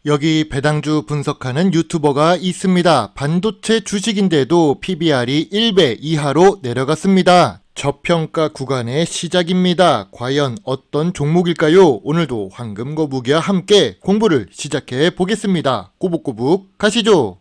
여기 배당주 분석하는 유튜버가 있습니다. 반도체 주식인데도 PBR이 1배 이하로 내려갔습니다. 저평가 구간의 시작입니다. 과연 어떤 종목일까요? 오늘도 황금거북이와 함께 공부를 시작해 보겠습니다. 꼬북꼬북 가시죠.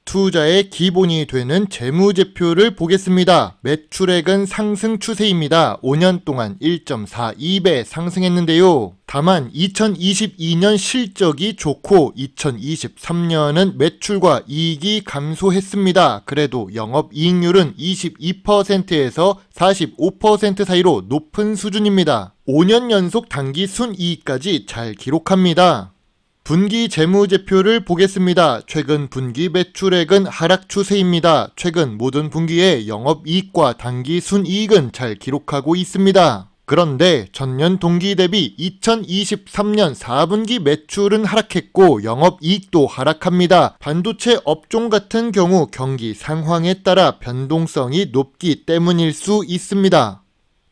투자의 기본이 되는 재무제표를 보겠습니다. 매출액은 상승 추세입니다. 5년 동안 1.42배 상승했는데요. 다만 2022년 실적이 좋고 2023년은 매출과 이익이 감소했습니다. 그래도 영업이익률은 22%에서 45% 사이로 높은 수준입니다. 5년 연속 당기 순이익까지 잘 기록합니다. 분기 재무제표를 보겠습니다. 최근 분기 매출액은 하락 추세입니다. 최근 모든 분기에 영업이익과 당기 순이익은 잘 기록하고 있습니다. 그런데 전년 동기 대비 2023년 4분기 매출은 하락했고 영업이익도 하락합니다. 반도체 업종 같은 경우 경기 상황에 따라 변동성이 높기 때문일 수 있습니다.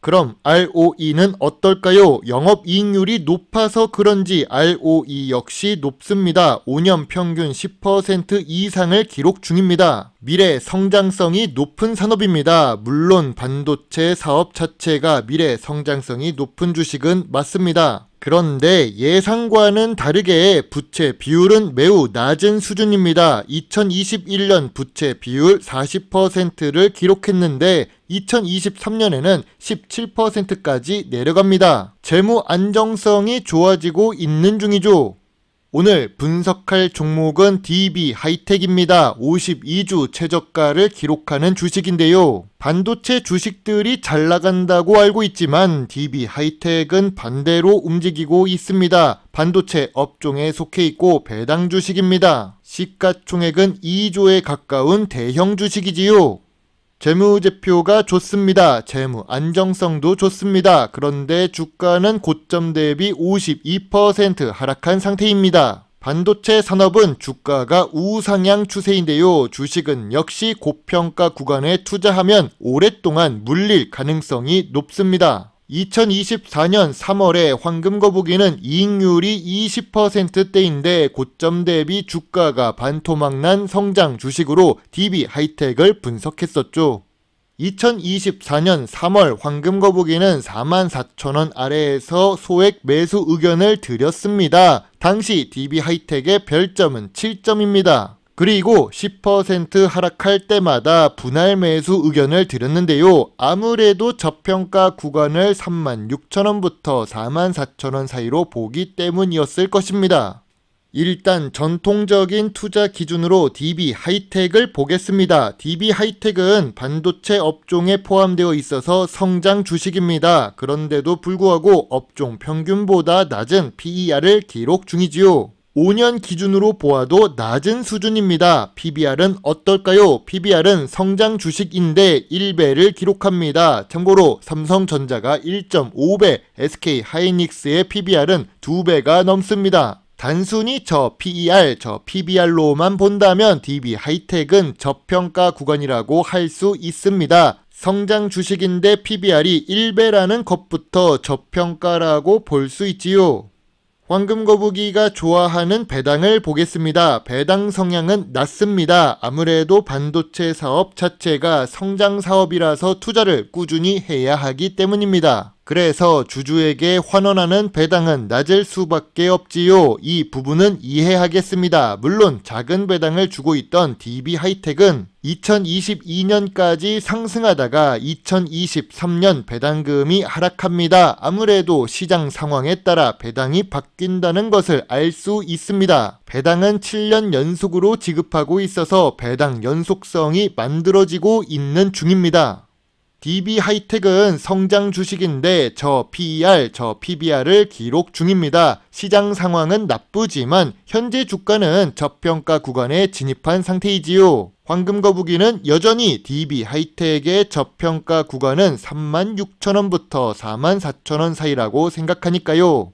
그럼 ROE는 어떨까요? 영업이익률이 높아서 그런지 ROE 역시 높습니다. 5년 평균 10% 이상을 기록 중입니다. 미래 성장성이 높은 산업입니다. 물론 반도체 사업 자체가 미래 성장성이 높은 주식은 맞습니다. 그런데 예상과는 다르게 부채 비율은 매우 낮은 수준입니다. 2021년 부채 비율 40%를 기록했는데 2023년에는 17%까지 내려갑니다. 재무 안정성이 좋아지고 있는 중이죠. 오늘 분석할 종목은 DB하이텍입니다. 52주 최저가를 기록하는 주식인데요. 반도체 주식들이 잘 나간다고 알고 있지만 DB하이텍은 반대로 움직이고 있습니다. 반도체 업종에 속해 있고 배당 주식입니다. 시가총액은 2조에 가까운 대형 주식이지요. 재무제표가 좋습니다. 재무 안정성도 좋습니다. 그런데 주가는 고점 대비 52% 하락한 상태입니다. 반도체 산업은 주가가 우상향 추세인데요. 주식은 역시 고평가 구간에 투자하면 오랫동안 물릴 가능성이 높습니다. 2024년 3월에 황금거북이는 이익률이 20%대인데 고점 대비 주가가 반토막난 성장 주식으로 DB하이텍을 분석했었죠. 2024년 3월 황금거북이는 44,000원 아래에서 소액 매수 의견을 드렸습니다. 당시 DB하이텍의 별점은 7점입니다. 그리고 10% 하락할 때마다 분할 매수 의견을 드렸는데요. 아무래도 저평가 구간을 36,000원부터 44,000원 사이로 보기 때문이었을 것입니다. 일단 전통적인 투자 기준으로 DB하이텍을 보겠습니다. DB하이텍은 반도체 업종에 포함되어 있어서 성장 주식입니다. 그런데도 불구하고 업종 평균보다 낮은 PER을 기록 중이지요. 5년 기준으로 보아도 낮은 수준입니다. PBR은 어떨까요? PBR은 성장 주식인데 1배를 기록합니다. 참고로 삼성전자가 1.5배, SK하이닉스의 PBR은 2배가 넘습니다. 단순히 저 PER, 저 PBR로만 본다면 DB하이텍은 저평가 구간이라고 할 수 있습니다. 성장 주식인데 PBR이 1배라는 것부터 저평가라고 볼 수 있지요. 황금거북이가 좋아하는 배당을 보겠습니다. 배당 성향은 낮습니다. 아무래도 반도체 사업 자체가 성장 사업이라서 투자를 꾸준히 해야 하기 때문입니다. 그래서 주주에게 환원하는 배당은 낮을 수밖에 없지요. 이 부분은 이해하겠습니다. 물론 작은 배당을 주고 있던 DB하이텍은 2022년까지 상승하다가 2023년 배당금이 하락합니다. 아무래도 시장 상황에 따라 배당이 바뀐다는 것을 알 수 있습니다. 배당은 7년 연속으로 지급하고 있어서 배당 연속성이 만들어지고 있는 중입니다. DB하이텍은 성장 주식인데 저 PER, 저 PBR을 기록 중입니다. 시장 상황은 나쁘지만 현재 주가는 저평가 구간에 진입한 상태이지요. 황금거북이는 여전히 DB하이텍의 저평가 구간은 36,000원부터 44,000원 사이라고 생각하니까요.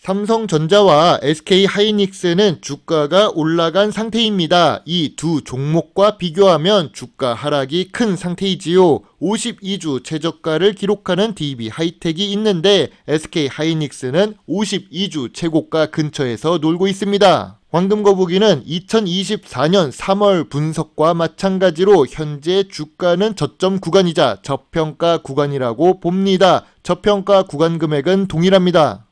삼성전자와 SK하이닉스는 주가가 올라간 상태입니다. 이 두 종목과 비교하면 주가 하락이 큰 상태이지요. 52주 최저가를 기록하는 DB하이텍이 있는데 SK하이닉스는 52주 최고가 근처에서 놀고 있습니다. 황금거북이는 2024년 3월 분석과 마찬가지로 현재 주가는 저점 구간이자 저평가 구간이라고 봅니다. 저평가 구간 금액은 동일합니다.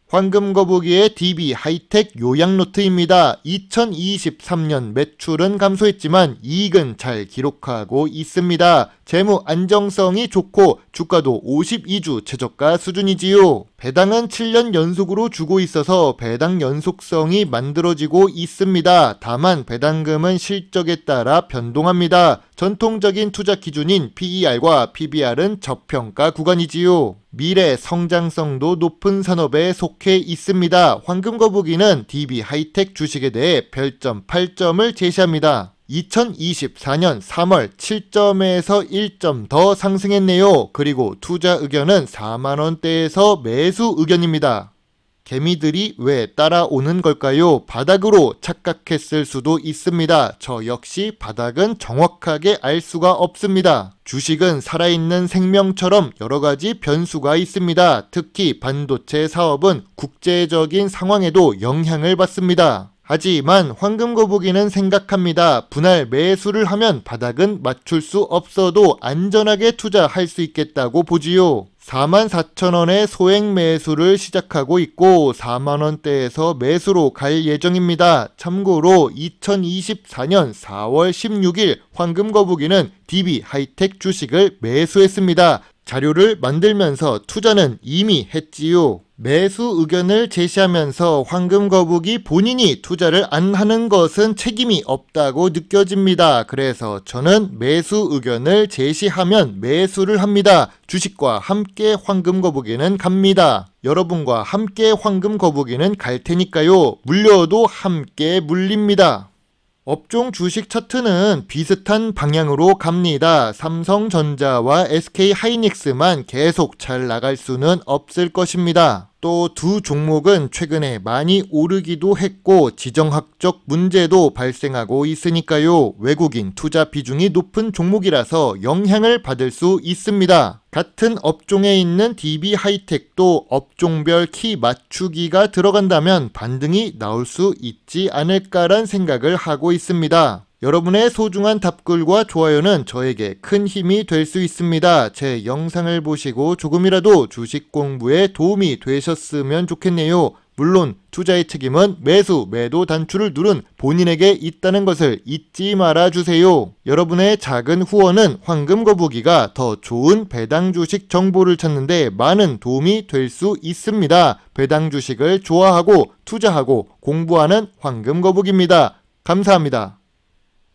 황금거북이의 DB하이텍 요약노트입니다. 2023년 매출은 감소했지만 이익은 잘 기록하고 있습니다. 재무 안정성이 좋고 주가도 52주 최저가 수준이지요. 배당은 7년 연속으로 주고 있어서 배당 연속성이 만들어지고 있습니다. 다만 배당금은 실적에 따라 변동합니다. 전통적인 투자 기준인 PER과 PBR은 저평가 구간이지요. 미래 성장성도 높은 산업에 속해 있습니다. 황금거북이는 DB하이텍 주식에 대해 별점 8점을 제시합니다. 2024년 3월 7점에서 1점 더 상승했네요. 그리고 투자 의견은 4만원대에서 매수 의견입니다. 개미들이 왜 따라오는 걸까요? 바닥으로 착각했을 수도 있습니다. 저 역시 바닥은 정확하게 알 수가 없습니다. 주식은 살아있는 생명처럼 여러가지 변수가 있습니다. 특히 반도체 사업은 국제적인 상황에도 영향을 받습니다. 하지만 황금거북이는 생각합니다. 분할 매수를 하면 바닥은 맞출 수 없어도 안전하게 투자할 수 있겠다고 보지요. 44,000원에 소액 매수를 시작하고 있고 4만원대에서 매수로 갈 예정입니다. 참고로 2024년 4월 16일 황금거북이는 DB하이텍 주식을 매수했습니다. 자료를 만들면서 투자는 이미 했지요. 매수 의견을 제시하면서 황금거북이 본인이 투자를 안 하는 것은 책임이 없다고 느껴집니다. 그래서 저는 매수 의견을 제시하면 매수를 합니다. 주식과 함께 황금거북이는 갑니다. 여러분과 함께 황금거북이는 갈 테니까요. 물려도 함께 물립니다. 업종 주식 차트는 비슷한 방향으로 갑니다. 삼성전자와 SK하이닉스만 계속 잘 나갈 수는 없을 것입니다. 또 두 종목은 최근에 많이 오르기도 했고 지정학적 문제도 발생하고 있으니까요. 외국인 투자 비중이 높은 종목이라서 영향을 받을 수 있습니다. 같은 업종에 있는 DB하이텍도 업종별 키 맞추기가 들어간다면 반등이 나올 수 있지 않을까란 생각을 하고 있습니다. 여러분의 소중한 답글과 좋아요는 저에게 큰 힘이 될 수 있습니다. 제 영상을 보시고 조금이라도 주식 공부에 도움이 되셨으면 좋겠네요. 물론 투자의 책임은 매수, 매도 단추를 누른 본인에게 있다는 것을 잊지 말아주세요. 여러분의 작은 후원은 황금거북이가 더 좋은 배당 주식 정보를 찾는데 많은 도움이 될 수 있습니다. 배당 주식을 좋아하고 투자하고 공부하는 황금거북입니다. 감사합니다.